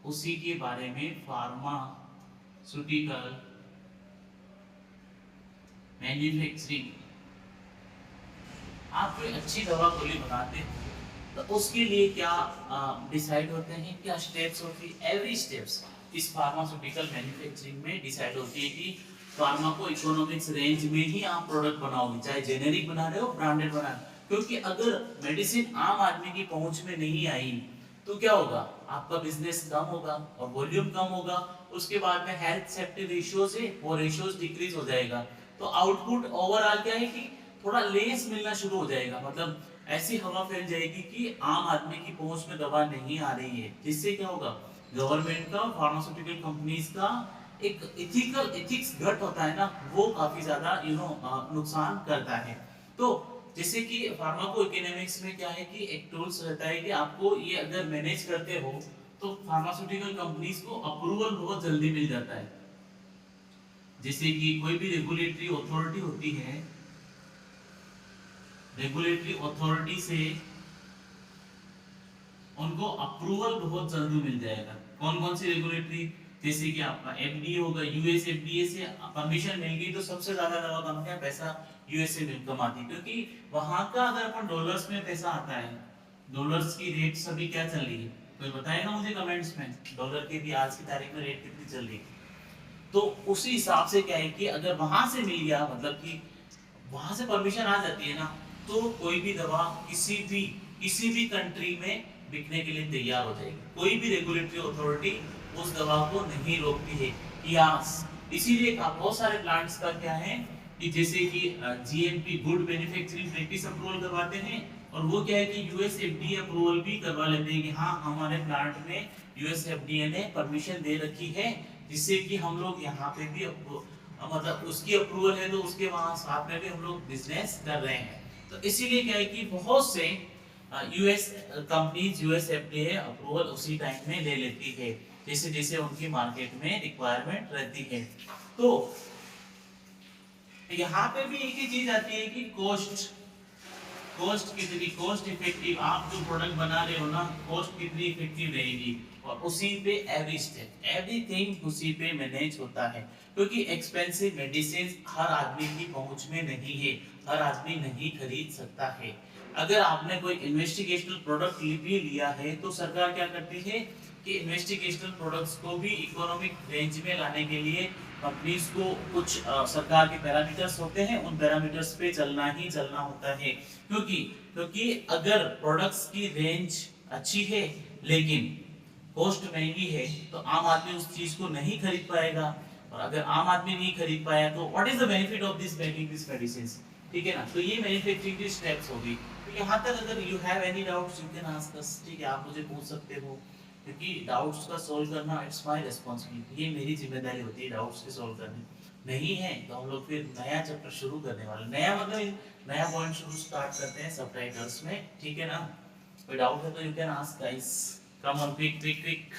उसी के बारे में फार्मास्यूटिकल मैन्युफैक्चरिंग। आप कोई अच्छी दवा गोली बनाते हो तो उसके लिए क्या डिसाइड होते हैं, क्या स्टेप्स होती है, एवरी स्टेप्स इस फार्मास्यूटिकल मैन्युफैक्चरिंग में डिसाइड होती है कि फार्माको इकोनॉमिक्स रेंज में ही आप प्रोडक्ट बनाओगे, चाहे जेनेरिक बना रहे हो ब्रांडेड बना रहे हो। क्योंकि अगर मेडिसिन आम आदमी की पहुंच में नहीं आई तो क्या होगा, आपका बिजनेस कम होगा और वॉल्यूम कम होगा। उसके बाद में हेल्थ सेफ्टी रेशियोज है वो रेशियोज डिक्रीज हो जाएगा। तो आउटपुट ओवरऑल क्या है कि थोड़ा लेस मिलना शुरू हो जाएगा, मतलब ऐसी हवा फैल जाएगी कि आम आदमी की पहुंच में दवा नहीं आ रही है। जिससे क्या होगा, गवर्नमेंट का, फार्मास्यूटिकल कंपनीज का एक एथिक्स घट होता है ना, वो काफी ज्यादा नुकसान करता है। तो जैसे कि फार्माको इकोनॉमिक्स में क्या है कि एक टूल्स रहता है कि आपको ये अगर मैनेज करते हो तो फार्मास्यूटिकल कंपनीज को अप्रूवल बहुत जल्दी मिल जाता है। जैसे कि कोई भी रेगुलेटरी अथॉरिटी होती है, रेगुलेटरी अथॉरिटी से उनको अप्रूवल बहुत जल्दी मिल जाएगा। कौन कौन सी रेगुलेटरी, जैसे कि आपका एफडीए होगा, यूएस एफडीए से परमिशन मिल गई तो सबसे ज्यादा दवा कमाते हैं पैसा यूएस से कमाती, क्योंकि वहां का अगर अपन डॉलर्स में पैसा आता है, डॉलर्स की रेट अभी क्या चल रही है, कोई बताएगा मुझे कमेंट्स में, डॉलर की भी आज की तारीख में रेट कितनी चल रही है। तो उसी हिसाब से क्या है कि अगर वहां से मिल गया, मतलब कि वहां से परमिशन आ जाती है ना, तो कोई भी दवा किसी भी कंट्री में बिकने के लिए तैयार हो जाएगी। कोई भी रेगुलेटरी अथॉरिटी उस दवा को नहीं रोकती है। यस, इसीलिए बहुत सारे प्लांट्स का क्या है कि जैसे कि GMP good manufacturing practice approval करवाते हैं, और वो क्या है कि यूएस एफडीए अप्रूवल भी करवा लेते हैं कि हाँ हमारे प्लांट में यूएस एफडीए ने परमिशन दे रखी है, जिससे कि हम लोग यहाँ पे भी मतलब उसकी अप्रूवल है तो उसके वहां साथ में भी हम लोग बिजनेस कर रहे हैं। तो इसीलिए क्या है कि बहुत से US companies US FDA approval उसी टाइम में ले लेती है, जैसे जैसे उनकी मार्केट में रिक्वायरमेंट रहती है। तो यहाँ पे भी एक ही चीज आती है कि कॉस्ट कितनी, कॉस्ट इफेक्टिव, आप जो प्रोडक्ट बना रहे हो ना, कॉस्ट कितनी इफेक्टिव रहेगी, और उसी पे एवरी स्टेप एवरीथिंग उसी पे मैनेज होता है। क्योंकि एक्सपेंसिव मेडिसिन हर आदमी की पहुंच में नहीं है, हर आदमी नहीं खरीद सकता है। अगर आपने कोई इन्वेस्टिगेशनल प्रोडक्ट भी लिया है तो सरकार क्या करती है कि इन्वेस्टिगेशनल प्रोडक्ट्स को भी इकोनॉमिक रेंज में लाने के लिए कंपनीज को कुछ सरकार के पैरामीटर्स होते हैं, उन पैरामीटर्स पे चलना ही चलना होता है। क्योंकि क्योंकि अगर प्रोडक्ट्स की रेंज अच्छी है लेकिन कॉस्ट महंगी है तो आम आदमी उस चीज को नहीं खरीद पाएगा, और अगर आम आदमी नहीं खरीद पाया तो what is the benefit of this making this medicines. ठीक है ना, तो ये मैन्युफैक्चरिंग की स्टेप्स होगी। तो यहाँ तक अगर you have any doubts you can ask us, ठीक है, आप मुझे पूछ सकते हो, क्योंकि डाउट्स का सॉल्व करना इट्स माय रिस्पांसिबिलिटी, ये मेरी जिम्मेदारी होती है डाउट्स के सॉल्व करनी। नहीं है तो हम लोग फिर नया चैप्टर शुरू करने वाले, नया मतलब नया पॉइंट शुरू स्टार्ट करते हैं सबटाइटल्स में, ठीक है ना। कोई डाउट है तो you can ask guys, come on, quick quick quick.